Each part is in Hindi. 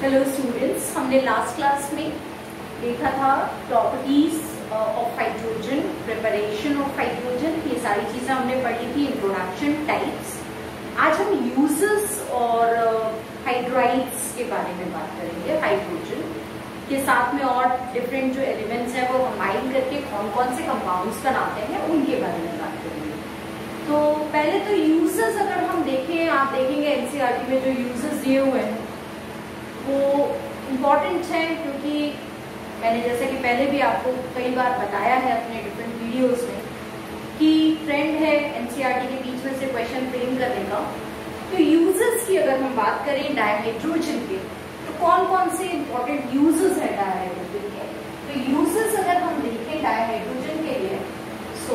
हेलो स्टूडेंट्स, हमने लास्ट क्लास में देखा था properties of hydrogen, preparation of hydrogen, ये सारी चीजें हमने पढ़ी थी। Introduction, types. आज हम यूजेस और हाइड्राइड्स के बारे में बात करेंगे। हाइड्रोजन के साथ में और डिफरेंट जो एलिमेंट्स हैं वो कंबाइन करके कौन कौन से कंपाउंड्स बनाते हैं उनके बारे में बात करेंगे। तो पहले तो यूजेस अगर हम देखें, आप देखेंगे एनसीईआरटी में जो यूजेस दिए हुए हैं वो इम्पॉर्टेंट है, क्योंकि मैंने जैसे कि पहले भी आपको कई बार बताया है अपने डिफरेंट वीडियोस में कि ट्रेंड है एनसीईआरटी के बीच में से क्वेश्चन फ्रेम करने का। तो यूजेस की अगर हम बात करें डायहाइड्रोजन के, तो कौन कौन से इम्पोर्टेंट यूजेस है डायहाइड्रोजन के। तो यूजेस अगर हम देखें डायहाइड्रोजन के लिए, सो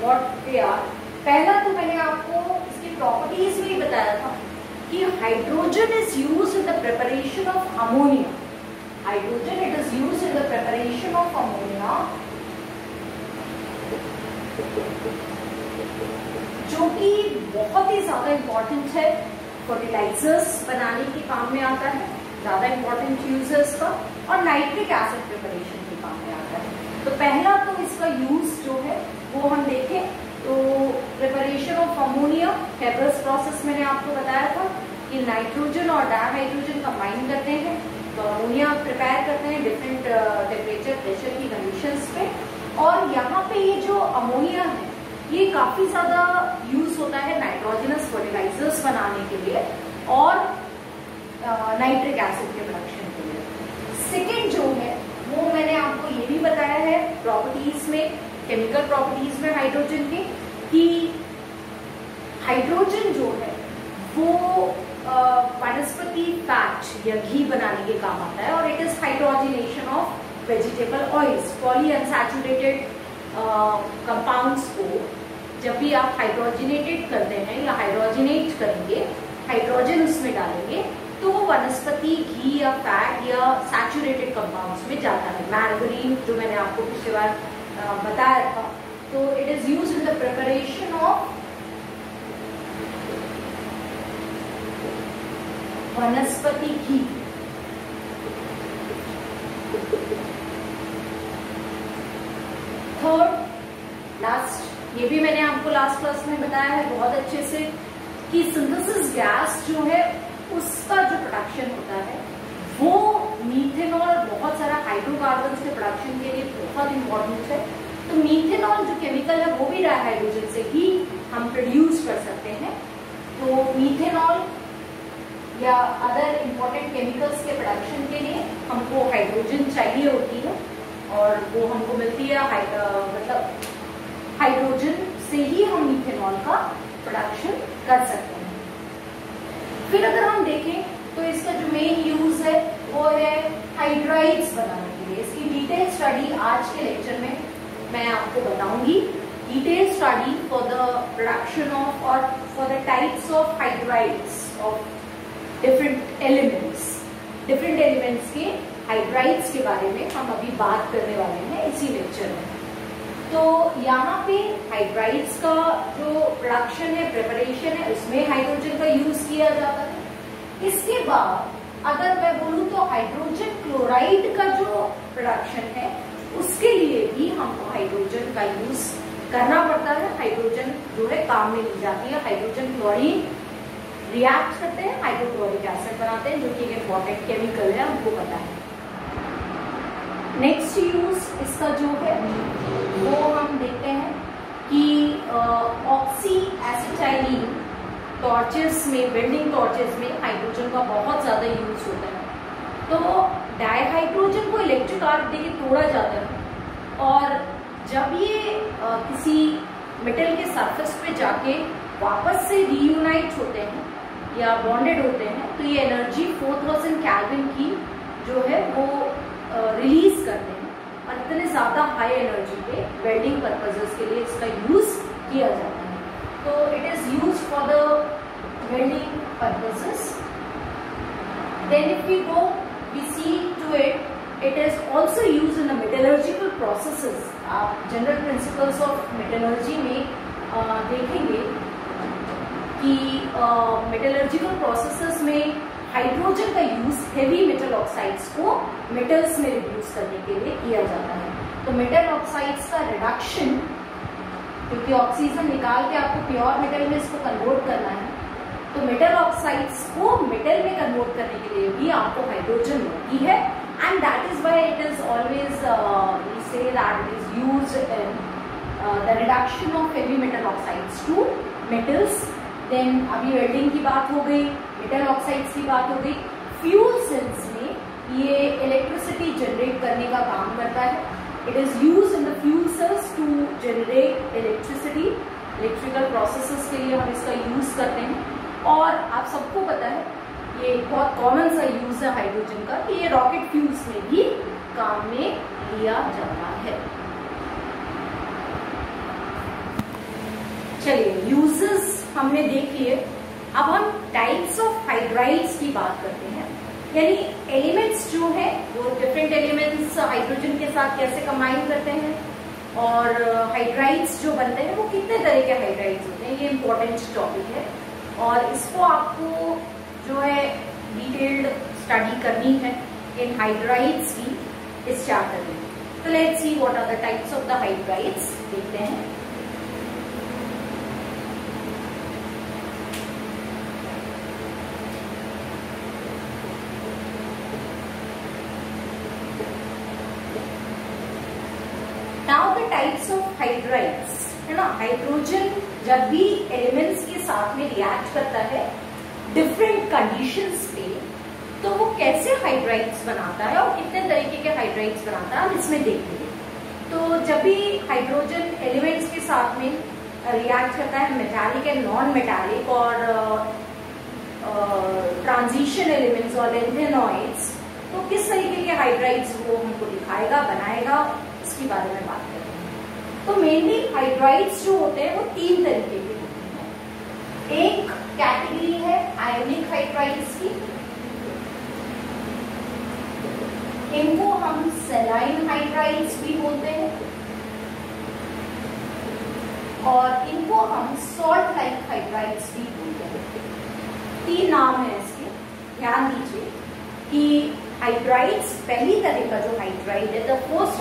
व्हाट दे आर। पहला तो मैंने आपको इसकी प्रॉपर्टीज में ही बताया था कि hydrogen is used in the preparation of ammonia. Hydrogen it is used in the preparation of ammonia, जो कि बहुत ही ज्यादा इंपॉर्टेंट है, फर्टिलाइजर्स बनाने के काम में आता है, ज्यादा इंपॉर्टेंट यूजेस का, और नाइट्रिक एसिड प्रिपरेशन के काम में आता है। तो पहला तो इसका यूज जो है वो हम देखें तो preparation of ammonia, Haber's process मैंने आपको बताया था कि नाइट्रोजन और डायहाइड्रोजन कंबाइन करते हैं तो अमोनिया प्रिपेयर करते हैं डिफरेंट टेम्परेचर प्रेशर की कंडीशंस पे। और यहाँ पे ये जो अमोनिया है ये काफी ज्यादा यूज होता है नाइट्रोजनस फर्टिलाइजर्स बनाने के लिए और नाइट्रिक एसिड के प्रोडक्शन के लिए। सेकेंड जो है वो मैंने आपको ये भी बताया है प्रॉपर्टीज में, केमिकल प्रॉपर्टीज में हाइड्रोजन के, कि हाइड्रोजन जो है वो वनस्पति फैट या घी बनाने के काम आता है और it is hydrogenation of vegetable oils. Polyunsaturated compounds को जब भी आप हाइड्रोजिनेटेड करते हैं या हाइड्रोजिनेट करेंगे, हाइड्रोजन उसमें डालेंगे, तो वो वनस्पति घी या फैट या सैचुरेटेड कंपाउंड्स में जाता है। मैर्गरीन जो मैंने आपको पिछली बार बताया था, तो it is used in the preparation of वनस्पति घी। थर्ड लास्ट, ये भी मैंने आपको लास्ट क्लास में बताया है बहुत अच्छे से कि सिंथेसिस गैस जो है उसका जो प्रोडक्शन होता है वो मीथेनॉल, बहुत सारा हाइड्रोकार्बन के प्रोडक्शन के लिए बहुत इंपॉर्टेंट है। तो मीथेनॉल जो केमिकल है वो भी डायहाइड्रोजन से ही हम प्रोड्यूस कर सकते हैं। तो मीथेनॉल या अदर इम्पोर्टेंट केमिकल्स के प्रोडक्शन के लिए हमको हाइड्रोजन चाहिए होती है और वो हमको मिलती है मतलब हाइड्रोजन से ही हम मीथेनॉल का प्रोडक्शन कर सकते हैं। फिर अगर हम देखें तो इसका जो मेन यूज है वो है हाइड्राइड्स बनाने के लिए। इसकी डिटेल स्टडी आज के लेक्चर में मैं आपको बताऊंगी। Detail study for the production of और for the types of hydrides of different elements के हाइड्राइड्स के बारे में हम अभी बात करने वाले हैं इसी लेक्चर में। तो यहाँ पे हाइड्राइड्स का जो प्रोडक्शन है, प्रिपरेशन है, उसमें हाइड्रोजन का यूज किया जाता है। इसके बाद अगर मैं बोलूँ तो हाइड्रोजन क्लोराइड का जो प्रोडक्शन है उसके लिए भी हमको हाइड्रोजन का यूज करना पड़ता है। हाइड्रोजन जो है काम में ली जाती है। हाइड्रोजन क्लोरीन रिएक्ट करते हैं, हाइड्रोक्लोरिक एसिड बनाते हैं, जो कि एक इम्पॉर्टेंट केमिकल है, हमको पता है। नेक्स्ट यूज इसका जो है वो हम देखते हैं कि ऑक्सी एसिटाइलिन टॉर्चेस में, वेल्डिंग टॉर्चेस में हाइड्रोजन का बहुत ज्यादा यूज होता है। तो डायहाइड्रोजन को इलेक्ट्रिक आर्क देके तोड़ा जाता है और जब ये किसी मेटल के सरफेस पे जाके वापस से रीयूनाइट होते हैं या बॉन्डेड होते हैं, तो ये एनर्जी 4000 केल्विन की जो है वो रिलीज करते हैं और इतने ज्यादा हाई एनर्जी पे वेल्डिंग पर्पसेस के लिए इसका यूज किया जाता है। तो it is use for the welding purposes. Then if we go we see to it, it is also use in the metallurgical processes. आप जनरल प्रिंसिपल्स ऑफ मेटलर्जी में देखेंगे कि मेटलर्जिकल प्रोसेसेस में हाइड्रोजन का यूज हेवी मेटल ऑक्साइड्स को मेटल्स में रिड्यूस करने के लिए किया जाता है। तो मेटल ऑक्साइड्स का रिडक्शन, क्योंकि ऑक्सीजन निकाल के आपको प्योर मेटल में इसको कन्वर्ट करना है, तो मेटल ऑक्साइड्स को मेटल में कन्वर्ट करने के लिए भी आपको हाइड्रोजन लगती है, and that is why it is always we say that it is used in the reduction of heavy metal oxides to metals. Then अभी वेल्डिंग की बात हो गई, मेटल ऑक्साइड्स की बात हो गई। फ्यूल सेल्स में ये इलेक्ट्रिसिटी जनरेट करने का काम करता है। It is used in the fuel cells to generate electricity. Electrical processes के लिए हम इसका यूज करते हैं। और आप सबको पता है ये बहुत कॉमन सा यूज है हाइड्रोजन का, कि ये रॉकेट फ्यूल्स में भी काम में लिया जाता है। चलिए, यूजेस हमने देख लिए। अब हम टाइप्स ऑफ हाइड्राइड्स की बात करते हैं, यानी एलिमेंट्स जो है वो डिफरेंट एलिमेंट्स हाइड्रोजन के साथ कैसे कंबाइन करते हैं, और हाइड्राइड्स जो बनते हैं वो कितने तरह के हाइड्राइड्स होते हैं। ये इंपॉर्टेंट टॉपिक है और इसको आपको जो है डिटेल्ड स्टडी करनी है इन हाइड्राइड्स की इस चैप्टर में। तो let's see what are the types of the hydrides, देखते हैं। टाइप्स ऑफ हाइड्राइड्स है ना, हाइड्रोजन जब भी एलिमेंट्स के साथ में रिएक्ट करता है डिफरेंट कंडीशंस पे, तो वो कैसे हाइड्राइड्स बनाता है और कितने तरीके के हाइड्राइड्स बनाता है हम इसमें देखेंगे। तो जब भी हाइड्रोजन एलिमेंट्स के साथ में रिएक्ट करता है, मेटालिक एंड नॉन मेटालिक और ट्रांजिशन एलिमेंट्स और लेंथेनॉइड्स, तो किस तरीके के हाइड्राइड्स वो हमको दिखाएगा, बनाएगा, इसके बारे में बात करेंगे। तो मेनली हाइड्राइड्स जो होते हैं वो तीन तरीके के होते हैं। एक कैटेगरी है आयोनिक हाइड्राइड्स की, इनको हम सेलाइन हाइड्राइड्स भी बोलते हैं, और इनको हम सॉल्ट लाइक हाइड्राइड्स भी बोलते हैं। तीन नाम है इसके, ध्यान दीजिए कि हाइड्राइड्स पहली तरह का जो हाइड्राइड है, the first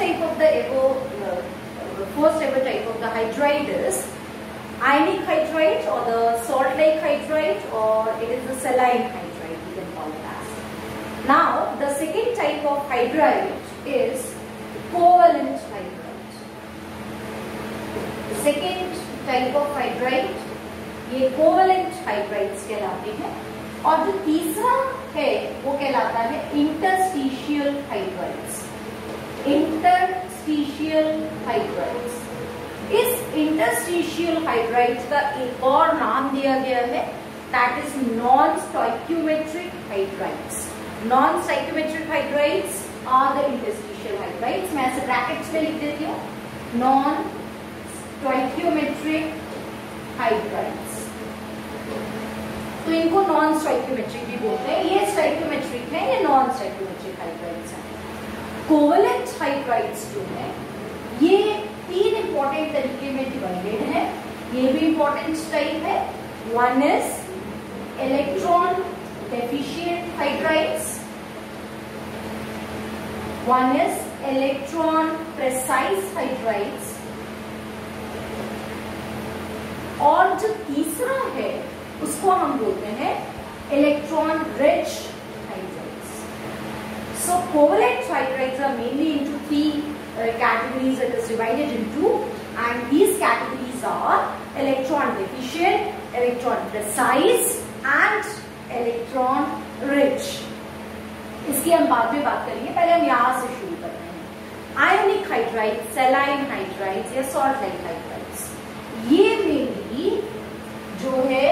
ever type of the hydride is ionic hydride or the salt lake hydride, or it is the saline hydride, you can call it as. Now the second type of hydride is covalent hydride. The second type of hydride ये covalent hydrides कहलाते हैं, और जो तीसरा है वो कहलाता है इंटरस्टिशियल हाइड्राइड्स। इंटरस्टिशियल हाइड्राइड्स, इस इंटरस्टिशियल हाइड्राइड्स का एक और नाम दिया गया है, that is non stoichiometric hydrides. Non stoichiometric hydrides are the interstitial hydrides. मैं ऐसे ब्रैकेट्स में लिख देती हूँ, नॉन स्टोइक्योमेट्रिक हाइड्राइड्स। तो इनको नॉन स्टोइक्योमेट्रिक भी बोलते हैं। ये स्टोइक्योमेट्रिक है, ये नॉन स्टोइक्योमेट्रिक हाइड्राइड्स है। कोवलेंट हाइड्राइड्स जो है ये तीन इंपॉर्टेंट तरीके में डिवाइडेड है, ये भी इंपॉर्टेंट टाइप है। One is electron deficient hydrides, one is electron precise hydrides, और जो तीसरा है उसको हम बोलते हैं electron rich hydrides. So covalent hydrides are mainly into three categories. It is divided into, and these categories are electron deficient, electron precise, and electron rich. इसकी हम बाद में बात करेंगे, पहले हम यहाँ से शुरू करते हैं। आयोनिक हाइड्राइड, सेलाइन हाइड्राइड्स या सॉल्ट लाइक हाइड्राइड्स, ये मेनली जो है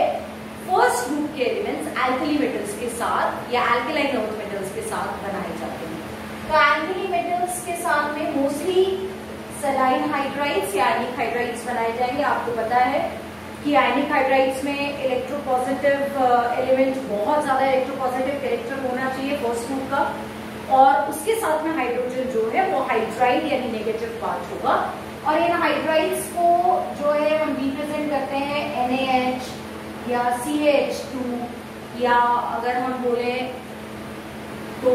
फर्स्ट ग्रुप के एलिमेंट्स एल्कली मेटल्स के साथ या एल्कलाइन अर्थ मेटल्स के साथ बनाए जाते हैं। तो एल्कली मेटल्स के साथ में मोस्टली सेलाइन हाइड्राइड्स या आयनिक हाइड्राइड्स बनाए जाएंगे। आपको पता है कि आयनिक हाइड्राइड्स में इलेक्ट्रोपॉजिटिव एलिमेंट, बहुत ज्यादा इलेक्ट्रोपॉजिटिव कैरेक्टर होना चाहिए फर्स्ट ग्रुप का, और उसके साथ में हाइड्रोजन जो है वो हाइड्राइड यानी नेगेटिव पार्ट होगा। और इन हाइड्राइड्स को जो है हम रिप्रेजेंट करते हैं NaH या CH2 या अगर हम बोले तो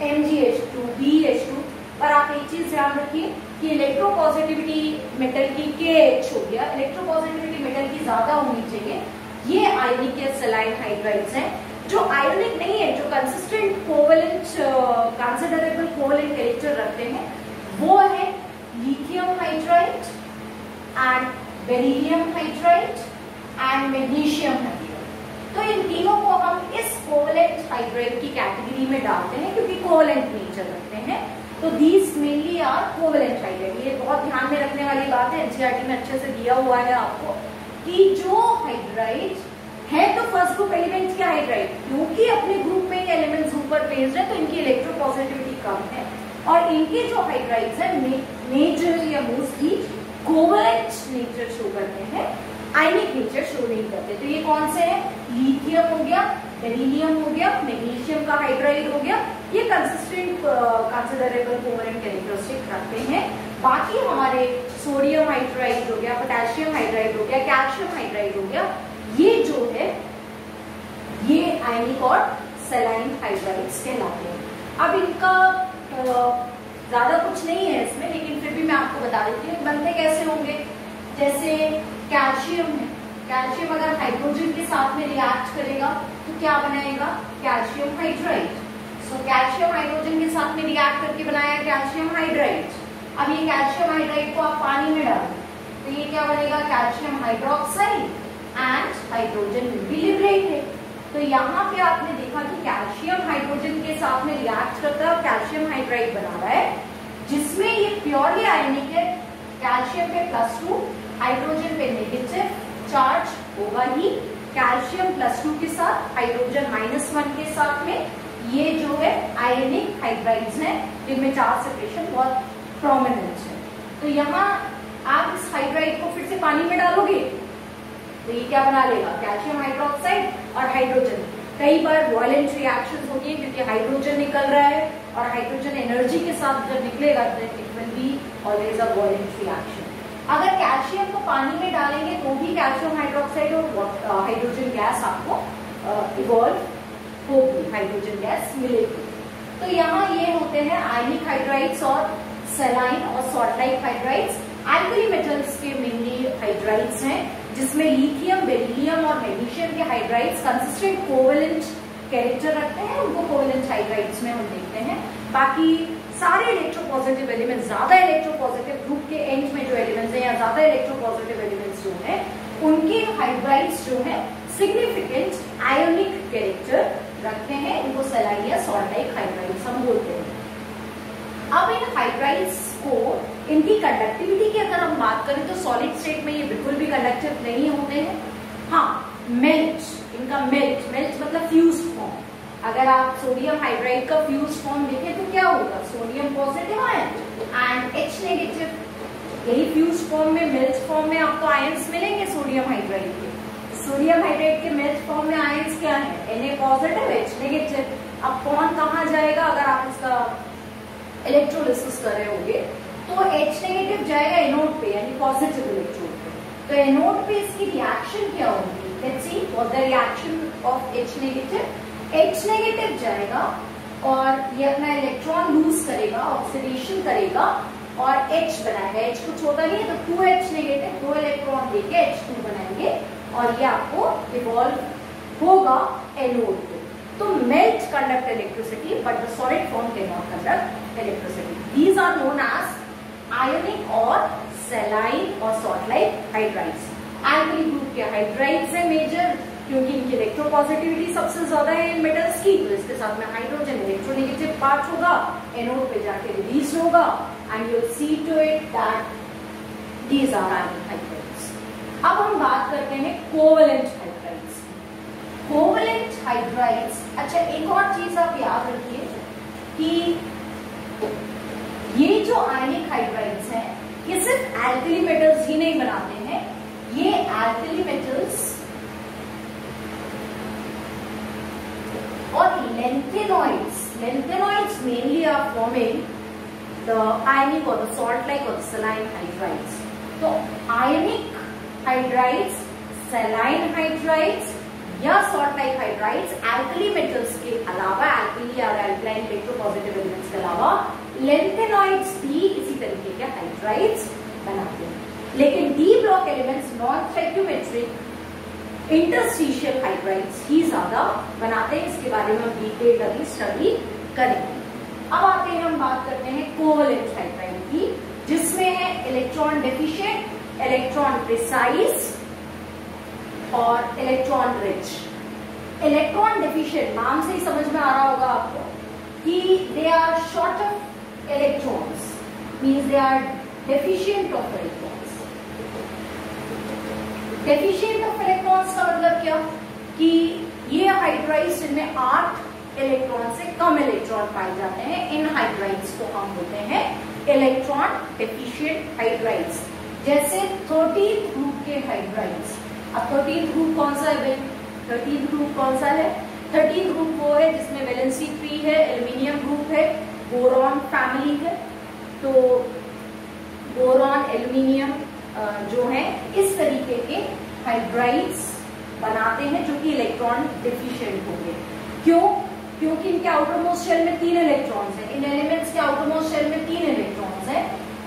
MgH2, BH2, पर आप एक चीज ध्यान रखिए कि इलेक्ट्रोपॉजिटिविटी मेटल की KH हो गया, इलेक्ट्रोपॉजिटिविटी मेटल की ज्यादा होनी चाहिए। ये आयनिक या सलाइन हाइड्राइड्स हैं। जो आयोनिक नहीं है, जो consistent covalent considerable covalent character रखते हैं, वो है lithium hydride and beryllium hydride and magnesium hydride. तो इन तीनों को हम इस कोवेलेंट हाइड्राइड की कैटेगरी में डालते हैं क्योंकि कोवेलेंट नेचर रखते हैं। तो these mainly are covalent hydride. ये बहुत ध्यान में रखने वाली बात है, एनसीईआरटी में अच्छे से दिया हुआ है आपको कि जो हाइड्राइड है तो फर्स्ट ग्रुप एलिमेंट क्या हाइड्राइड, क्योंकि अपने ग्रुप में एलिमेंट्स ऊपर प्लेस्ड है तो इनकी इलेक्ट्रोपॉजिटिविटी कम है, और इनके जो हाइड्राइड्स है नेचर या मोस्टली कोवेलेंट नेचर शो करते हैं, आयनिक नेचर शो नहीं करते। तो ये कौन से हैं? लिथियम हो गया, बेरिलियम हो गया, मैग्नीशियम का हाइड्राइड हो गया। ये कंसिस्टेंट कंसिडरेबल कोवेलेंट कैरेक्टरिस्टिक रखते हैं। बाकी हमारे सोडियम हाइड्राइड हो गया, पोटेशियम हाइड्राइड हो गया, कैल्शियम हाइड्राइड हो गया, ये जो है ये आयनिक और सलाइन हाइड्राइड्स कहलाते हैं। अब इनका ज्यादा कुछ नहीं है इसमें, लेकिन फिर भी मैं आपको बता देती हूँ बनते कैसे होंगे। जैसे कैल्शियम है, कैल्शियम अगर हाइड्रोजन के साथ में रिएक्ट करेगा तो क्या बनाएगा? Calcium hydride. So calcium hydrogen के साथ में रिएक्ट करके बनाया कैल्शियम हाइड्राइड। अब ये कैल्शियम हाइड्राइड को आप पानी में डालें तो ये क्या बनेगा? Calcium hydroxide and hydrogen will be liberated. तो यहाँ पे आपने देखा कि कैल्शियम हाइड्रोजन के साथ में रिएक्ट करता है और कैल्शियम हाइड्राइड बना रहा है, जिसमें ये प्योरली आयनिक है। कैल्शियम पे +2, हाइड्रोजन पे नेगेटिव चार्ज होगा ही। कैल्शियम +2 के साथ, हाइड्रोजन -1 के साथ में ये जो है आयनिक हाइड्राइड्स हैं, जिनमें चार्ज सेपरेशन बहुत प्रोमिनेंट है। तो यहाँ आप इस हाइड्राइड को फिर से पानी में डालोगे तो ये क्या बना लेगा? कैल्शियम हाइड्रोक्साइड और हाइड्रोजन। कई बार वॉयलेंट रिएक्शंस होती है क्योंकि हाइड्रोजन निकल रहा है, और हाइड्रोजन एनर्जी के साथ जब निकलेगा तो it will be always a violent reaction. अगर कैल्शियम को पानी में डालेंगे तो भी कैल्शियम हाइड्रोक्साइड और हाइड्रोजन गैस आपको इवॉल्व होगी, हाइड्रोजन गैस मिलेगी। तो यहाँ ये होते हैं आयनिक हाइड्राइड्स और सलाइन और salt like hydrides. Alkali metals के मेनली हाइड्राइड्स हैं, जिसमें लिथियम, बेरिलियम और मैग्नीशियम के हाइड्राइड्स कंसिस्टेंट कोवेलेंट कैरेक्टर रखते हैं, उनको कोवेलेंट हाइड्राइड्स में हम देखते हैं। बाकी सारे इलेक्ट्रोपॉजिटिव एलिमेंट्स, ज्यादा इलेक्ट्रोपॉजिटिव ग्रुप के एंड में जो एलिमेंट्स हैं या ज्यादा इलेक्ट्रोपॉजिटिव एलिमेंट्स जो हैं, उनके हाइड्राइड्स जो है सिग्निफिकेंट आयोनिक कैरेक्टर रखते हैं, इनको सलाइन या सॉल्ट लाइक हाइड्राइड्स हम बोलते हैं। अब इन हाइड्राइड्स को, इनकी कंडक्टिविटी की अगर हम बात करें तो सॉलिड स्टेट में ये बिल्कुल भी कंडक्टिव नहीं होते हैं। हाँ, मेल्ट, इनका मेल्ट मतलब फ्यूज फॉर्म। अगर आप सोडियम हाइड्राइड का फ्यूज फॉर्म देखें तो क्या होगा? Sodium positive ion and H negative. यही फ्यूज फॉर्म में, मेल्ट फॉर्म में आपको आयंस मिलेंगे सोडियम हाइड्राइड के। सोडियम हाइड्राइड के मेल्ट फॉर्म में आयंस क्या है? Na positive, H negative. अब कौन कहाँ जाएगा? अगर आप इसका इलेक्ट्रोलिसिस कर रहे होंगे तो H नेगेटिव जाएगा एनोड पे, यानी पॉजिटिव इलेक्ट्रोड पे। तो एनोड पे इसकी रिएक्शन क्या होगी? Let's see what the reaction of H negative. H negative जाएगा और ये अपना इलेक्ट्रॉन लूज करेगा, ऑक्सीडेशन करेगा और H बनाएगा। H को छोटा नहीं है तो 2H नेगेटिव, 2 इलेक्ट्रॉन लेके H2 बनाएंगे और ये आपको इवॉल्व होगा एनोड पे। तो melt conduct electricity but the solid form can not conduct electricity. These are known as ionic और सलाइन और salt like hydrides. Alkali group के हाइड्राइड्स है मेजर, क्योंकि इनकी इलेक्ट्रोपॉजिटिविटी सबसे ज्यादा है इन मेटल्स की, तो इसके साथ में हाइड्रोजन इलेक्ट्रोनेगेटिव पार्ट होगा, एनोड पे जाके रिलीज होगा and you will see to it that these are ionic hydrides. अब हम बात करते हैं कोवेलेंट हाइड्राइड्स। कोवेलेंट हाइड्राइड्स, अच्छा एक और चीज आप याद रखिए कि ये जो आयनिक हाइड्राइड्स हैं ये सिर्फ एल्कली मेटल्स ही नहीं बनाते हैं, ये एल्कली मेटल्स और lantanoids mainly are forming the ionic or the salt like or the saline hydrides. तो ionic hydrides, saline hydrides या salt type hydrides alkali metals के अलावा, एल्कली और एल्कलाइन इलेक्ट्रोपॉजिटिव एलिमेंट्स के अलावा लेंथेनॉइड्स भी इसी तरीके के हाइड्राइड्स बनाते हैं। लेकिन D block elements non stoichiometric interstitial hydrides ही ज्यादा बनाते हैं। इसके बारे में हम डिटेल अभी स्टडी करेंगे। अब आते हैं, हम बात करते हैं कोवलेंट हाइड्राइड की, जिसमें है इलेक्ट्रॉन डेफिशिएंट, इलेक्ट्रॉन प्रिसाइज और इलेक्ट्रॉन रिच। इलेक्ट्रॉन डेफिशिएंट नाम से ही समझ में आ रहा होगा आपको कि they are short of electrons, means they are deficient of electrons. Deficient of electrons का मतलब क्या कि ये हाइड्राइड्स जिनमें 8 इलेक्ट्रॉन से कम इलेक्ट्रॉन पाए जाते हैं, इन हाइड्राइड्स को हम बोलते हैं इलेक्ट्रॉन डेफिशिएंट हाइड्राइड्स। जैसे 13th ग्रुप के हाइड्राइड्स। अब 13th ग्रुप कौन सा है? 13th ग्रुप कौन सा है? 13th ग्रुप वो है जिसमें वैलेंसी 3 है, एल्यूमिनियम ग्रुप है, बोरॉन फैमिली है। तो बोरॉन, एल्यूमिनियम जो है इस तरीके के हाइड्राइड्स बनाते हैं जो कि इलेक्ट्रॉन डेफिशिएंट होंगे। क्यों? क्योंकि इनके आउटर मोस्ट शेल में 3 इलेक्ट्रॉन्स हैं। इन एलिमेंट्स के आउटर मोस्ट शेल में 3 इलेक्ट्रॉन्स हैं,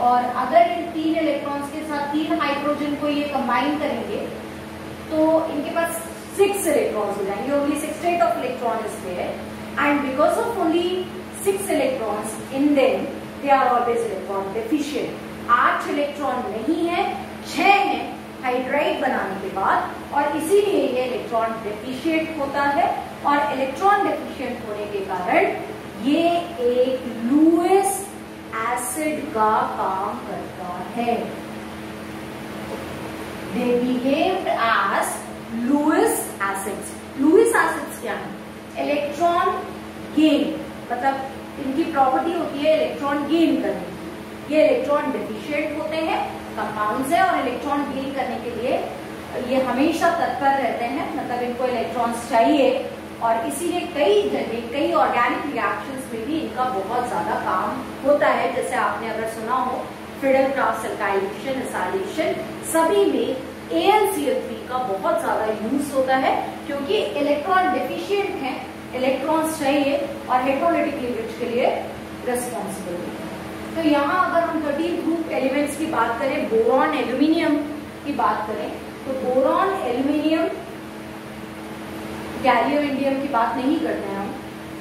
और अगर इन 3 इलेक्ट्रॉन्स के साथ 3 हाइड्रोजन को ये कंबाइन करेंगे तो इनके पास 6 इलेक्ट्रॉन्स हो जाएंगे। Only 6 of electron is there and because of only 6 electrons in them they are always electron deficient. 8 electron नहीं है, 6 है हाइड्राइड बनाने के बाद, और इसीलिए ये इलेक्ट्रॉन डेफिशिएंट होता है। और इलेक्ट्रॉन डेफिशिएंट होने के कारण ये एक लुईस एसिड का काम करता है। They behaved as Lewis acids. Lewis acids क्या है? इलेक्ट्रॉन गेन, मतलब इनकी प्रॉपर्टी होती है इलेक्ट्रॉन गेन करने की। ये इलेक्ट्रॉन डेफिशिएंट होते हैं, कंपाउंड्स है, और इलेक्ट्रॉन गेन करने के लिए ये हमेशा तत्पर रहते हैं, मतलब इनको इलेक्ट्रॉन्स चाहिए। और इसीलिए कई ऑर्गेनिक रिएक्शंस में भी इनका बहुत ज्यादा काम होता है। जैसे आपने अगर सुना हो फिडेल-क्राफ्ट एल्काइलेशन, एसाइलेशन, सभी में AlCl3 का बहुत ज्यादा यूज होता है, क्योंकि इलेक्ट्रॉन डेफिशिएंट है, इलेक्ट्रॉन्स चाहिए और हेटेरोलिटिक क्लीवेज के लिए रिस्पॉन्सिबल है। तो यहाँ अगर हम 13th ग्रुप एलिमेंट्स की बात करें, बोरॉन, एल्यूमिनियम की बात करें, तो बोरॉन, एल्यूमिनियम, गैलियम, इंडियम की बात नहीं करते हैं हम,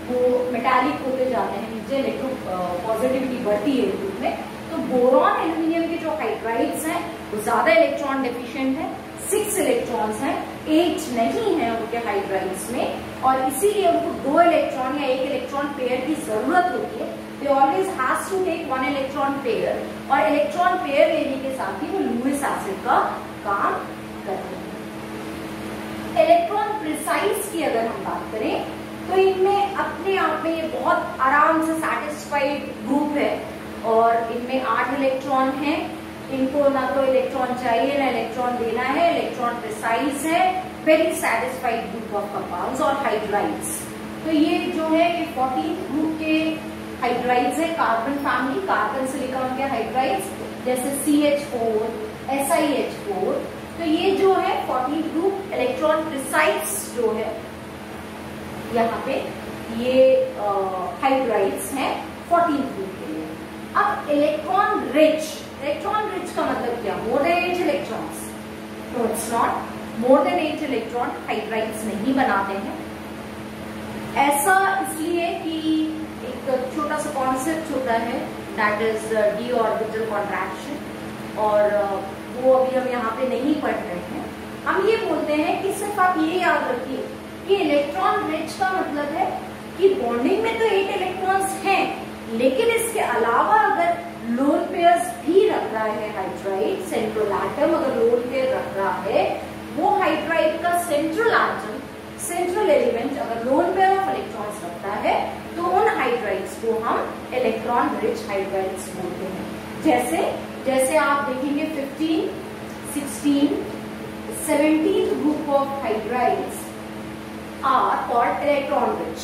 वो मेटालिक होते जाते हैं, नीचे इलेक्ट्रो पॉजिटिविटी बढ़ती है ग्रुप में। तो बोरॉन, एल्यूमिनियम के जो हाइड्राइड्स हैं वो ज्यादा इलेक्ट्रॉन डेफिशिएंट है, 6 इलेक्ट्रॉन्स हैं, 8 नहीं है उनके हाइड्राइड्स में, और इसीलिए उनको 2 इलेक्ट्रॉन या 1 इलेक्ट्रॉन पेयर की जरूरत होती है। They always has to take 1 electron pair, और इलेक्ट्रॉन पेयर लेने के साथ ही वो लुईस एसिड का काम करते हैं। इलेक्ट्रॉन प्रिसाइज की अगर हम बात करें तो इनमें अपने आप में ये बहुत आराम से सैटिस्फाइड ग्रुप है, और इनमें 8 इलेक्ट्रॉन हैं। इनको ना तो इलेक्ट्रॉन चाहिए ना इलेक्ट्रॉन देना है, इलेक्ट्रॉन प्रिसाइज है, very satisfied group of compounds और हाइड्राइड्स। तो ये जो है ये 14th ग्रुप के हाइड्राइड्स है, कार्बन फैमिली, कार्बन सिलिकॉन के हाइड्राइड्स, जैसे CH4, SiH4। तो ये जो है 14th ग्रुप इलेक्ट्रॉन प्रिसाइज जो है यहाँ पे ये हाइड्राइड्स हैं 14th ग्रुप के लिए। अब इलेक्ट्रॉन रिच का मतलब क्या? More than 8 electrons. तो it's not more than 8 electron hydrides नहीं बनाते हैं। ऐसा इसलिए कि एक छोटा सा कॉन्सेप्ट होता है, that is D orbital contraction, और वो अभी हम यहाँ पे नहीं पढ़ रहे हैं। हम ये बोलते हैं कि सिर्फ आप ये याद रखिए कि इलेक्ट्रॉन रिच का मतलब है कि बॉन्डिंग में तो 8 इलेक्ट्रॉन्स हैं, लेकिन इसके अलावा अगर लोन पेयर्स भी रख रहा है हाइड्राइड, सेंट्रल एटम अगर लोन पेयर रख रहा है, वो हाइड्राइड का सेंट्रल एटम, सेंट्रल एलिमेंट अगर लोन पेयर ऑफ इलेक्ट्रॉन्स रखता है तो उन हाइड्राइड्स को हम इलेक्ट्रॉन रिच हाइड्राइड्स बोलते हैं। जैसे आप देखेंगे 15, 16, 17th group of hydrides are called electron rich.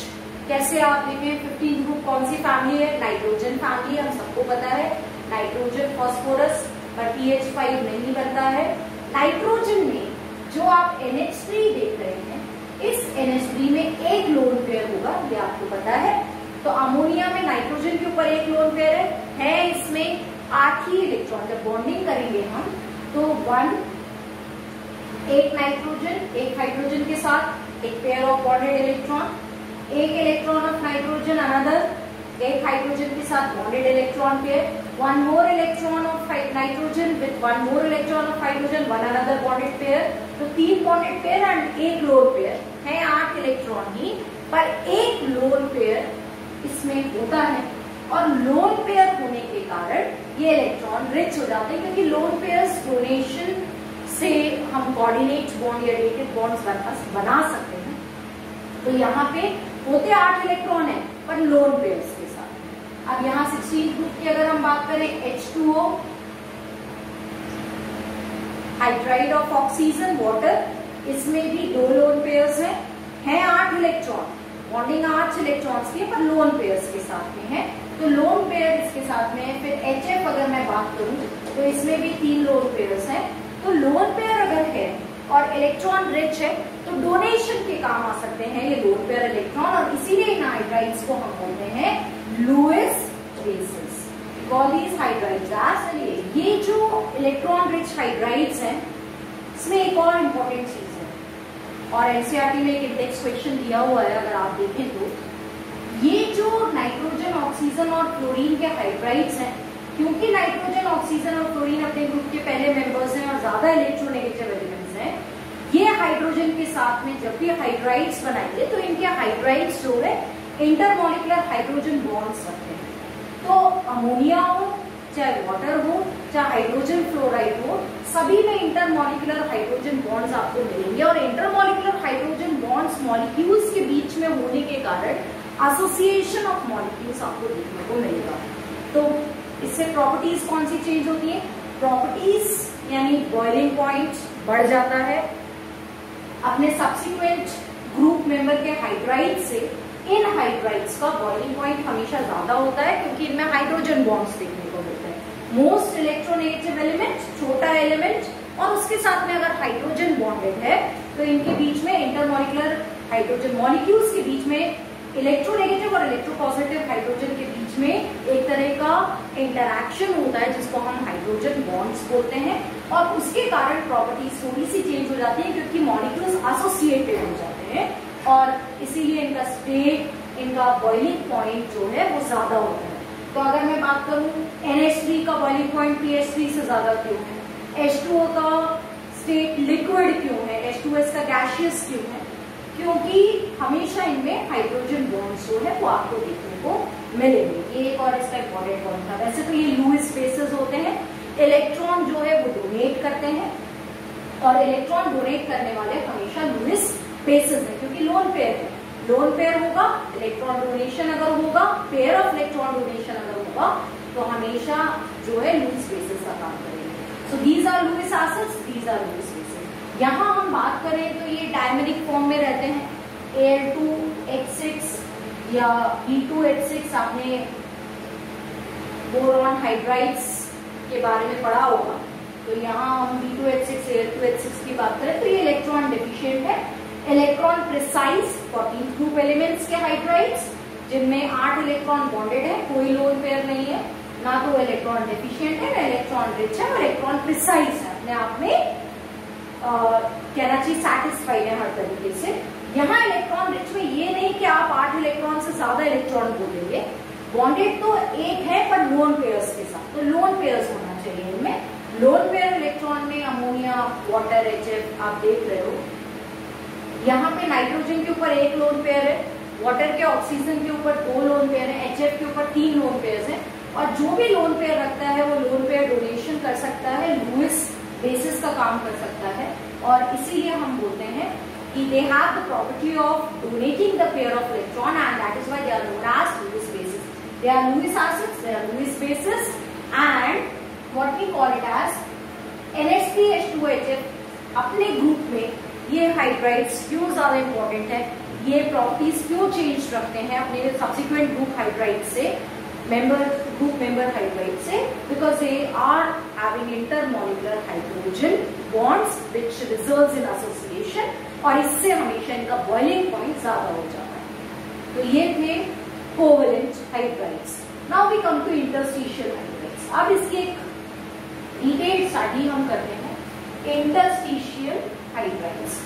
कैसे आप देखें 15th ग्रुप कौन सी फैमिली है? नाइट्रोजन फैमिली, हम सबको पता है, नाइट्रोजन, फास्फोरस, पर PH5 नहीं बनता है। नाइट्रोजन में जो आप NH3 देख रहे हैं, इस NH3 पेयर होगा, ये आपको पता है। तो अमोनिया में नाइट्रोजन के ऊपर एक लोन पेयर है इसमें 8 ही इलेक्ट्रॉन। जब बॉन्डिंग करेंगे हम तो 1 नाइट्रोजन, एक हाइड्रोजन के साथ एक पेयर ऑफ बॉन्डेड इलेक्ट्रॉन, एक इलेक्ट्रॉन ऑफ नाइट्रोजन अनदर, एक हाइड्रोजन के साथ bonded electron pair, 1 more electron of nitrogen with 1 more electron of hydrogen, 1 another bonded pair। तो 3 bonded pair एंड एक लोन पेयर है, 8 इलेक्ट्रॉन ही, पर एक लोन पेयर इसमें होता है। और लोन पेयर होने के कारण ये इलेक्ट्रॉन रिच हो जाते हैं, क्योंकि लोन पेयर्स डोनेशन से हम कोऑर्डिनेट बॉन्ड या डेटेड बॉन्ड्स बना सकते हैं। तो यहाँ पे होते 8 इलेक्ट्रॉन है पर लोन पेयर्स के साथ। अब यहाँ 16 ग्रुप की अगर हम बात करें, H2O hydride of oxygen water, इसमें भी 2 लोन पेयर्स हैं 8 इलेक्ट्रॉन, बॉन्डिंग 8 इलेक्ट्रॉन्स की, पर लोन पेयर्स के साथ में है। तो लोन पेयर इसके साथ में है। फिर HF अगर मैं बात करूं तो इसमें भी 3 लोन पेयर्स हैं। तो लोन पेयर अगर है और इलेक्ट्रॉन रिच है तो डोनेशन के काम आ सकते हैं ये लोन पेयर इलेक्ट्रॉन, और इसीलिए इन हाइड्राइड्स को हम बोलते हैं Lewis bases. Call these hydrides as. ये जो इलेक्ट्रॉन रिच हाइड्राइड्स हैं, इसमें एक और इम्पोर्टेंट चीज है, और एनसीईआरटी में एक इंडेक्स क्वेश्चन दिया हुआ है अगर आप देखें तो, ये जो नाइट्रोजन, ऑक्सीजन और फ्लोरीन के हाइड्राइड्स हैं, क्योंकि नाइट्रोजन, ऑक्सीजन और फ्लोरीन अपने ग्रुप के पहले मेंबर्स हैं और ज्यादा इलेक्ट्रोनेगेटिव एलिमेंट्स हैं, ये हाइड्रोजन के साथ में जब भी हाइड्राइड्स बनाएंगे तो इनके हाइड्राइड्स जो है इंटरमॉलिक्यूलर हाइड्रोजन बॉन्ड्स रखते हैं। तो अमोनिया हो, चाहे वाटर हो, चाहे हाइड्रोजन फ्लोराइड हो, सभी में इंटरमॉलिक्यूलर हाइड्रोजन बॉन्ड्स आपको मिलेंगे। और इंटरमॉलिक्यूलर हाइड्रोजन बॉन्ड्स मॉलिक्यूल्स के बीच में होने के कारण एसोसिएशन ऑफ मॉलिक्यूल्स आपको देखने को मिलेगा। तो इससे प्रॉपर्टीज कौन सी चेंज होती है? प्रॉपर्टीज यानी बॉइलिंग पॉइंट बढ़ जाता है। अपने सब्सिक्वेंट ग्रुप मेंबर के हाइड्राइड से इन हाइड्राइड्स का बॉइलिंग पॉइंट हमेशा ज्यादा होता है, क्योंकि इनमें हाइड्रोजन बॉन्ड्स देखने को मिलते हैं। मोस्ट इलेक्ट्रोनेगेटिव एलिमेंट, छोटा एलिमेंट, और उसके साथ में अगर हाइड्रोजन बॉन्डेड है तो इनके बीच में इंटरमॉलिक्यूलर हाइड्रोजन मॉलिक्यूल्स के बीच में इलेक्ट्रोनेगेटिव और इलेक्ट्रोपॉजिटिव हाइड्रोजन के बीच में एक तरह का इंटरैक्शन होता है जिसको हम हाइड्रोजन बॉन्ड्स बोलते हैं, और उसके कारण प्रॉपर्टीज थोड़ी सी चेंज हो जाती है, क्योंकि मॉलिक्यूल्स एसोसिएटेड हो जाते हैं और इसीलिए इनका स्टेट, इनका बॉइलिंग पॉइंट जो है वो ज्यादा होता है। तो अगर मैं बात करूं NH3 का बॉइलिंग पॉइंट pH3 से ज्यादा क्यों है, H2O का स्टेट लिक्विड क्यों है, H2S का गैसियस क्यों है? क्योंकि हमेशा इनमें हाइड्रोजन बॉन्ड्स जो है वो आपको देखने को मिलेंगे। ये एक और इसका इम्पोर्टेंट पॉइंट था। वैसे तो ये लुईस बेसेस होते हैं, इलेक्ट्रॉन जो है वो डोनेट करते हैं, और इलेक्ट्रॉन डोनेट करने वाले हमेशा लुईस बेसेस है, क्योंकि लोन पेयर है। लोन पेयर होगा, इलेक्ट्रॉन डोनेशन अगर होगा, पेयर ऑफ इलेक्ट्रॉन डोनेशन अगर होगा, तो हमेशा जो है लुईस बेसेस का काम करेंगे। So these are Lewis acids, these are Lewis bases. यहाँ हम बात करें तो ये डायमेरिक फॉर्म में रहते हैं, Al2H6 या B2H6। आपने बोरॉन हाइड्राइड्स के बारे में पढ़ा होगा। तो यहाँ हम B2H6, Al2H6 की बात करें तो ये इलेक्ट्रॉन डेफिशिएंट है। इलेक्ट्रॉन प्रिसाइज 14 ग्रुप एलिमेंट्स के हाइड्राइड्स, जिनमें 8 इलेक्ट्रॉन बॉन्डेड है, कोई लोन पेयर नहीं है, ना तो इलेक्ट्रॉन डेफिशिएंट है, ना इलेक्ट्रॉन रिच है, और इलेक्ट्रॉन प्रिसाइज है, अपने आप में कहना चाहिए सैटिस्फाइड है हर तरीके से। यहाँ इलेक्ट्रॉन रिच में ये नहीं कि आप 8 इलेक्ट्रॉन से ज्यादा इलेक्ट्रॉन बोलेंगे, बॉन्डेड तो एक है पर लोन पेयर्स के साथ, तो लोन पेयर्स होना चाहिए इनमें। लोन पेयर इलेक्ट्रॉन में अमोनिया, वाटर, HF आप देख रहे हो। यहाँ पे नाइट्रोजन के ऊपर एक लोन पेयर है, वाटर के ऑक्सीजन के ऊपर 2 लोन पेयर है, HF के ऊपर 3 लोन पेयर्स हैं, और जो भी लोन पेयर रखता है वो लोन पेयर डोनेशन कर सकता है, लुईस बेसिस का काम कर सकता है, और इसीलिए हम बोलते हैं कि they have the property of donating the pair of electron, and that is why they are known as Lewis bases. They are Lewis acids, they are Lewis bases, and what we call it as NH3H2HF। अपने ग्रुप में ये हाइड्राइड्स क्यों ज्यादा इंपॉर्टेंट है, ये प्रॉपर्टीज क्यों चेंज रखते हैं अपने सब्सिक्वेंट ग्रुप हाइड्राइड से, ग्रुप मेंबर हाइड्राइड से, because they are having intermolecular hydrogen bonds which results in association, और इससे हमेशा इनका बॉइलिंग पॉइंट ज्यादा हो जाता है। तो ये थे covalent hydrides. Now we come to interstitial hydrides. अब इसकी एक डिटेल्ड स्टडी हम करते हैं, interstitial hydrides.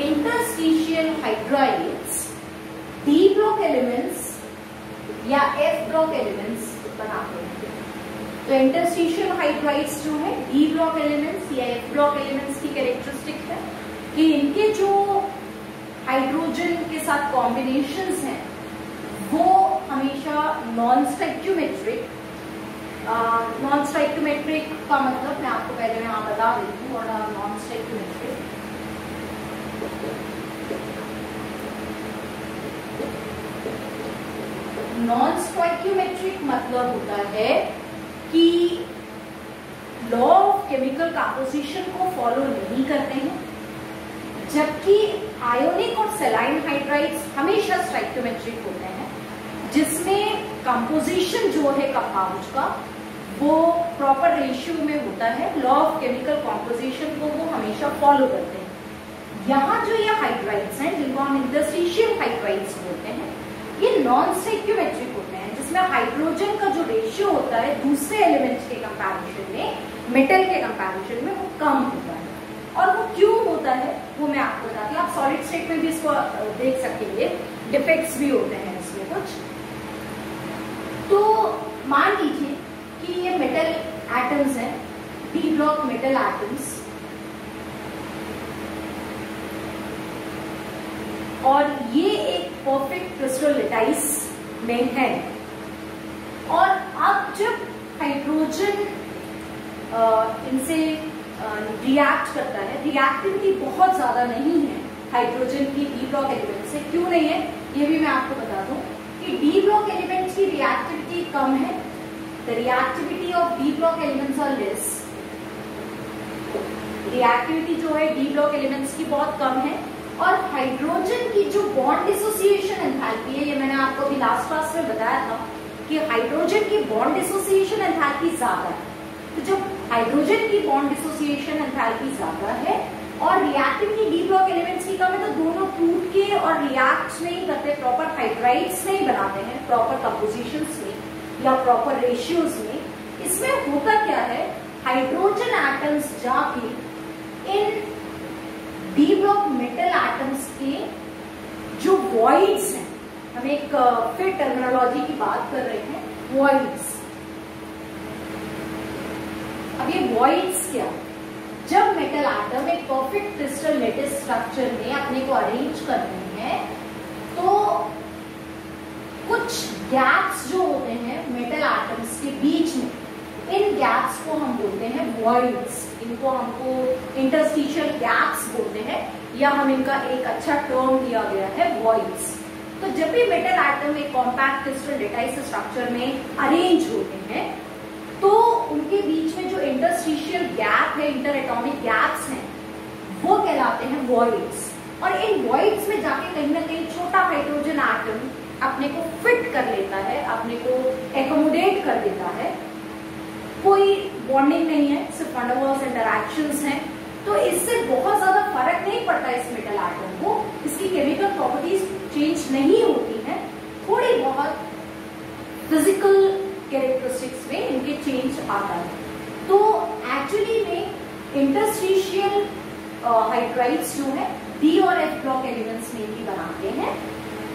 Interstitial hydrides D block elements या एफ ब्लॉक एलिमेंट्स बनाते हैं। तो इंटरस्टिशियल हाइड्राइड्स जो है डी ब्लॉक एलिमेंट्स या एफ ब्लॉक एलिमेंट्स की कैरेक्टरिस्टिक है कि इनके जो हाइड्रोजन के साथ कॉम्बिनेशंस हैं वो हमेशा नॉन स्टोइकियोमेट्रिक। नॉन स्टोइकियोमेट्रिक का मतलब मैं आपको पहले यहाँ बता देती हूँ, और नॉन स्टोइकियोमेट्रिक नॉन स्टोइकियोमेट्रिक मतलब होता है कि लॉ ऑफ केमिकल कंपोजिशन को फॉलो नहीं करते हैं, जबकि आयोनिक और सेलाइन हाइड्राइड्स हमेशा स्टोइकियोमेट्रिक होते हैं, जिसमें कंपोजिशन जो है कंपाउंड का वो प्रॉपर रेशियो में होता है। लॉ ऑफ केमिकल कंपोजिशन को वो हमेशा फॉलो करते हैं। यहाँ जो ये हाइड्राइड्स हैं जिनको हम इंटरस्टिशियल हाइड्राइड्स बोलते हैं, ये नॉन स्टोइकियोमेट्रिक होते हैं, जिसमें हाइड्रोजन का जो रेशियो होता है दूसरे एलिमेंट्स के कंपैरिजन में, मेटल के कंपैरिजन में, वो कम होता है। और वो क्यों होता है वो मैं आपको बताती हूँ। आप सॉलिड स्टेट में भी इसको देख सकेंगे, डिफेक्ट्स भी होते हैं इसमें कुछ। तो मान लीजिए कि ये मेटल एटम्स हैं, डी ब्लॉक मेटल एटम्स, और ये एक परफेक्ट क्रिस्टल लेटाइस में है। और अब जब हाइड्रोजन इनसे रिएक्ट करता है, रिएक्टिविटी बहुत ज्यादा नहीं है हाइड्रोजन की डी ब्लॉक एलिमेंट से। क्यों नहीं है ये भी मैं आपको बता दूं कि डी ब्लॉक एलिमेंट्स की रिएक्टिविटी कम है। The reactivity of D block elements are less. Reactivity जो है डी ब्लॉक एलिमेंट्स की बहुत कम है। और हाइड्रोजन की जो बॉन्ड डिसोसिएशन एंथैल्पी है, ये मैंने आपको अभी लास्ट क्लास में बताया था कि हाइड्रोजन की बॉन्ड डिसोसिएशन एंथैल्पी ज्यादा है। तो जब हाइड्रोजन की बॉन्ड डिसोसिएशन एंथैल्पी ज्यादा है और रिएक्टिविटी डी ब्लॉक एलिमेंट्स की कम है, तो दोनों टूट के और रिएक्ट नहीं करते, प्रॉपर हाइड्राइड्स नहीं बनाते हैं प्रॉपर कंपोजिशंस में या प्रॉपर रेशियोज में। इसमें होता क्या है, हाइड्रोजन एटम्स जाके इन डी ब्लॉक मेटल एटम्स के जो वॉइड्स हैं, हम एक फिर टर्मिनोलॉजी की बात कर रहे हैं, वॉइड्स। अब ये वॉइड्स क्या, जब मेटल एटम एक परफेक्ट क्रिस्टल लेटिस स्ट्रक्चर में अपने को अरेंज कर रहे हैं, तो कुछ गैप्स जो होते हैं मेटल एटम्स के बीच में, इन गैप्स को हम बोलते हैं वॉइड्स। इनको हमको इंटरस्टिशियल गैप्स बोलते हैं, या हम इनका एक अच्छा टर्म दिया गया है वॉइड्स। तो जब भी मेटल एटम एक कॉम्पैक्ट क्रिस्टल लेटाइस स्ट्रक्चर में अरेंज होते हैं, तो उनके बीच में जो इंटरस्टिशियल गैप है, इंटर एटॉमिक गैप्स हैं, वो कहलाते हैं वॉइड्स। और इन वॉइड्स में जाके कहीं ना कहीं छोटा हाइड्रोजन एटम अपने को फिट कर लेता है, अपने को एकोमोडेट कर देता है। कोई बॉन्डिंग नहीं है, सिर्फ वैन डर वाल्स इंटरैक्शंस हैं। तो इससे बहुत ज्यादा फर्क नहीं पड़ता इस मेटल एटम को, इसकी केमिकल प्रॉपर्टीज चेंज नहीं होती हैं, थोड़ी बहुत फिजिकल कैरेक्टरिस्टिक्स में इनके चेंज आता है। तो एक्चुअली में इंटरस्टिशियल हाइड्राइड्स जो है डी और एफ ब्लॉक एलिमेंट्स में भी बनाते हैं,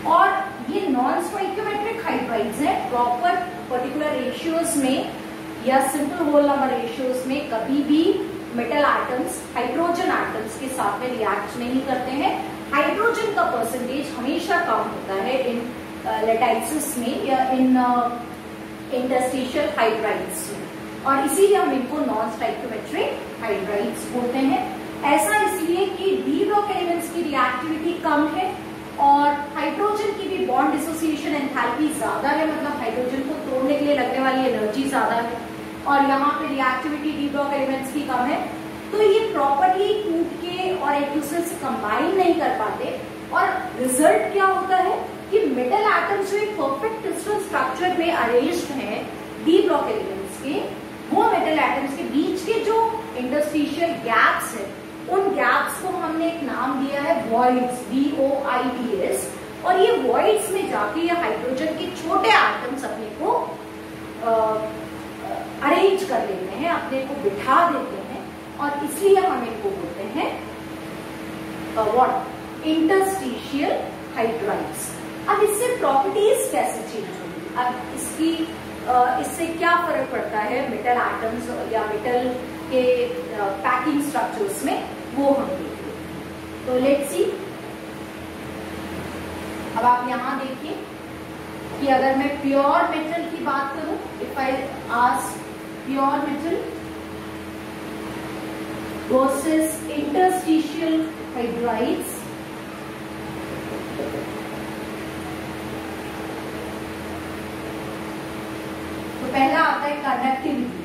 और ये नॉन स्टोइकियोमेट्रिक हाइड्राइड्स हैं। प्रॉपर पर्टिकुलर रेशियोज में या सिंपल होल नंबर रेशियोज में कभी भी मेटल एटम्स हाइड्रोजन एटम्स के साथ में रिएक्ट नहीं करते हैं। हाइड्रोजन का परसेंटेज हमेशा कम होता है इन लेटाइसिस में या इन इंटरस्टिशियल हाइड्राइड्स में, और इसीलिए हम इनको नॉन स्टोइकियोमेट्रिक हाइड्राइड्स बोलते हैं। ऐसा इसलिए कि डी ब्लॉक एलिमेंट्स की रिएक्टिविटी कम है और हाइड्रोजन की भी बॉन्ड डिसोसिएशन एंथैल्पी ज्यादा है, मतलब हाइड्रोजन को तोड़ने के लिए लगने वाली एनर्जी ज्यादा है, और यहाँ पे रिएक्टिविटी डी ब्लॉक एलिमेंट्स की कम है। तो ये प्रॉपर्ली टूट के और एक दूसरे से कंबाइन नहीं कर पाते, और रिजल्ट क्या होता है कि मेटल एटम्स जो एक परफेक्ट क्रिस्टल स्ट्रक्चर में अरेंज्ड हैं डी ब्लॉक एलिमेंट्स के, वो मेटल एटम्स के बीच के जो इंटरस्टिशियल गैप्स है, उन गैप्स को हमने एक नाम दिया है वॉइड्स, VOIDS। और ये वॉइड्स में जाके ये हाइड्रोजन के छोटे एटम्स अपने को अरेंज कर लेते हैं, अपने को बिठा देते हैं, और इसलिए हम इनको बोलते हैं व्हाट, इंटरस्टिशियल हाइड्राइड्स। अब इससे प्रॉपर्टीज कैसे चेंज होंगी, अब इससे क्या फर्क पड़ता है मेटल एटम्स या मेटल के पैकिंग स्ट्रक्चर्स में, वो हम देखेंगे। तो लेट्स सी, अब आप यहां देखिए कि अगर मैं प्योर मेटल की बात करूं, if I ask pure metal versus interstitial hydrides, पहला आता है conductivity.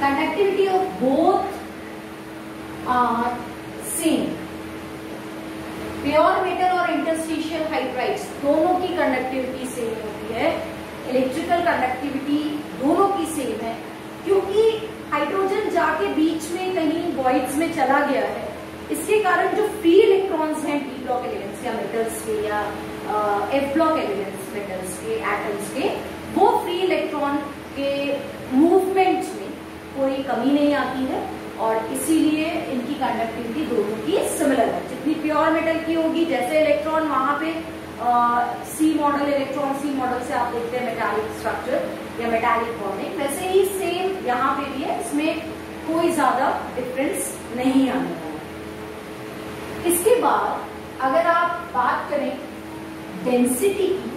Conductivity of both are same. Pure metal और इंटरस्टिशियल हाइड्राइड्स दोनों की कंडक्टिविटी सेम होती है, इलेक्ट्रिकल कंडक्टिविटी दोनों की सेम है, क्योंकि हाइड्रोजन जाके बीच में कहीं वॉइड्स में चला गया है। इसके कारण जो फ्री इलेक्ट्रॉन्स हैं डी ब्लॉक एलिमेंट्स या मेटल्स के या एफ ब्लॉक एलिमेंट्स मेटल्स के एटम्स के, वो फ्री इलेक्ट्रॉन के मूवमेंट में कोई कमी नहीं आती है, और इसीलिए इनकी कंडक्टिविटी दोनों की सिमिलर है। जितनी प्योर मेटल की होगी, जैसे इलेक्ट्रॉन वहां पे सी मॉडल इलेक्ट्रॉन, सी मॉडल से आप देखते हैं मेटालिक स्ट्रक्चर या मेटालिक बॉन्डिंग, वैसे ही सेम यहाँ पे भी है, इसमें कोई ज्यादा डिफरेंस नहीं आने वाला। इसके बाद अगर आप बात करें डेंसिटी की,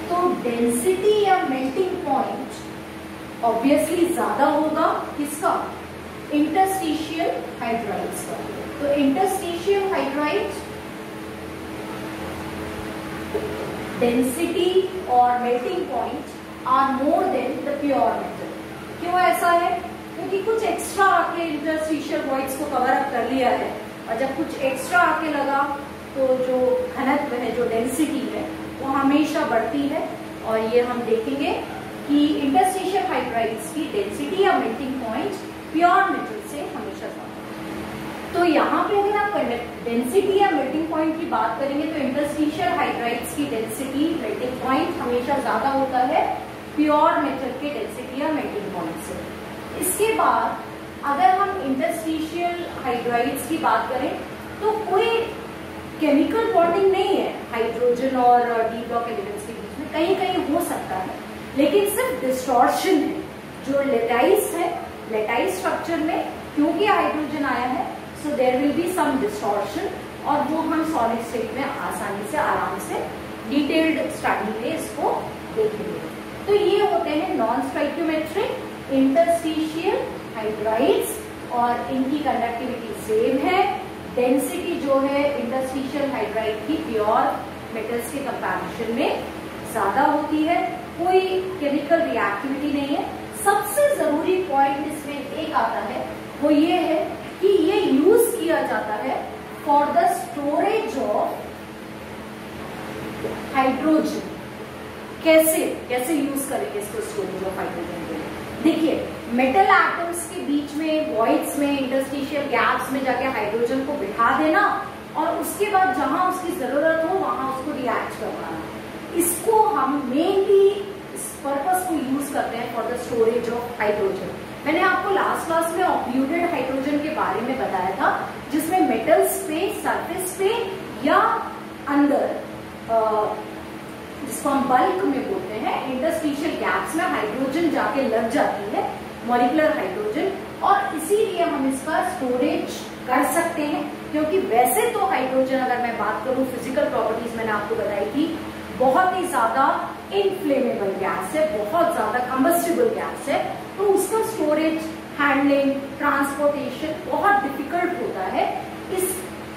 तो डेंसिटी या मेल्टिंग पॉइंट ऑब्वियसली ज्यादा होगा किसका, इंटरस्टिशियल हाइड्राइड्स का। तो इंटरस्टिशियल हाइड्राइड डेंसिटी और melting point are more than the pure metal. क्यों ऐसा है, क्योंकि कुछ एक्स्ट्रा आके इंटरस्टिशियल वॉइड्स को कवर अप कर लिया है, और जब कुछ एक्स्ट्रा आके लगा तो जो घनत्व है, जो डेंसिटी है, वो हमेशा बढ़ती है। और ये हम देखेंगे कि इंटरस्टिशियल हाइड्राइड्स की डेंसिटी या मेल्टिंग पॉइंट प्योर मेटल से हमेशा ज्यादा। तो यहाँ पे अगर आप डेंसिटी या मेल्टिंग पॉइंट की बात करेंगे, तो इंटरस्टिशियल हाइड्राइड्स की डेंसिटी मेल्टिंग पॉइंट हमेशा ज्यादा होता है प्योर मेटल के डेंसिटी या मेल्टिंग पॉइंट से। इसके बाद अगर हम इंटरस्टिशियल हाइड्राइड्स की बात करें, तो कोई केमिकल बॉन्डिंग नहीं है हाइड्रोजन और डी ब्लॉक एलिमेंट्स के बीच में, कहीं कहीं हो सकता है, लेकिन सिर्फ डिस्टॉर्शन है। जो लेटाइस है, लेटाइस स्ट्रक्चर में क्योंकि हाइड्रोजन आया है, so there will be some distortion, और वो हम सॉलिड स्टेट में आसानी से आराम से डिटेल्ड स्टडी में इसको देखेंगे। तो ये होते हैं नॉन स्टोइकियोमेट्रिक इंटरस्टिशियल हाइड्राइड्स, और इनकी कंडक्टिविटी सेम है। डेंसिटी जो है इंटरस्टिशियल हाइड्राइड की प्योर मेटल्स के कंपैरिजन में ज्यादा होती है, कोई केमिकल रिएक्टिविटी नहीं है। सबसे जरूरी पॉइंट इसमें एक आता है, वो ये है कि ये यूज किया जाता है for the storage of hydrogen. कैसे यूज करेंगे इसको स्टोरेज ऑफ हाइड्रोजन के लिए? देखिए, मेटल एटम्स के बीच में वॉइड्स में इंटरस्टिशियल गैप्स में जाके हाइड्रोजन को बिठा देना, और उसके बाद जहां उसकी जरूरत हो वहां उसको रिएक्ट करवाना, इसको हम मेनली इस पर्पस को यूज करते हैं for the storage of hydrogen. मैंने आपको लास्ट क्लास में ऑक्लूडेड हाइड्रोजन के बारे में बताया था, जिसमें मेटल्स पे सरफेस पे या अंदर, जिसको हम बल्क में बोलते हैं, इंटरस्टिशियल गैप्स में हाइड्रोजन जाके लग जाती है, मॉलिक्यूलर हाइड्रोजन, और इसीलिए हम इसका स्टोरेज कर सकते हैं। क्योंकि वैसे तो हाइड्रोजन, अगर मैं बात करूं फिजिकल प्रॉपर्टीज मैंने आपको बताई थी, बहुत ही ज्यादा इनफ्लेमेबल गैस है, बहुत ज्यादा कंबस्टिबल गैस है, तो उसका स्टोरेज, हैंडलिंग, ट्रांसपोर्टेशन बहुत डिफिकल्ट होता है। इस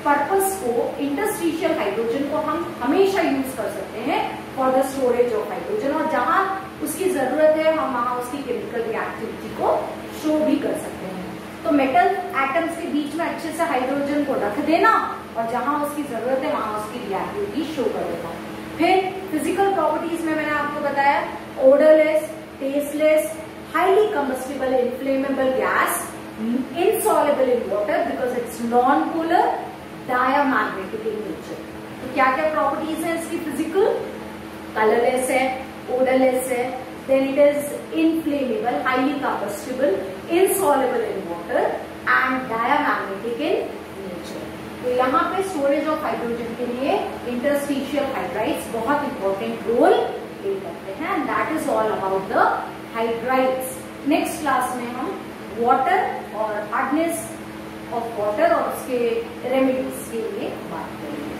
पर्पस को, इंटरस्टिशियल हाइड्रोजन को हम हमेशा यूज कर सकते हैं for the storage of hydrogen, और जहां उसकी जरूरत है हम वहां उसकी केमिकल रिएक्टिविटी को शो भी कर सकते हैं। तो मेटल एटम्स के बीच में अच्छे से हाइड्रोजन को रख देना और जहां उसकी जरूरत है वहां उसकी रिएक्टिविटी शो कर देना। फिर फिजिकल प्रॉपर्टीज में मैंने आपको बताया odourless, tasteless, highly combustible inflammable gas, insoluble in water because it's non-polar, diamagnetic in nature। तो क्या क्या प्रॉपर्टीज हैं इसकी फिजिकल? कलरलेस है, odorless है, then it is inflammable, highly combustible, insoluble in water and diamagnetic in nature। तो यहाँ पे स्टोरेज ऑफ हाइड्रोजन के लिए इंटरस्टिशियल हाइड्राइड्स बहुत इंपॉर्टेंट रोल प्ले करते हैं, and that is all about the hydrides. Next class में हम वाटर और हार्डनेस ऑफ वाटर और उसके रेमेडीज के लिए बात करेंगे।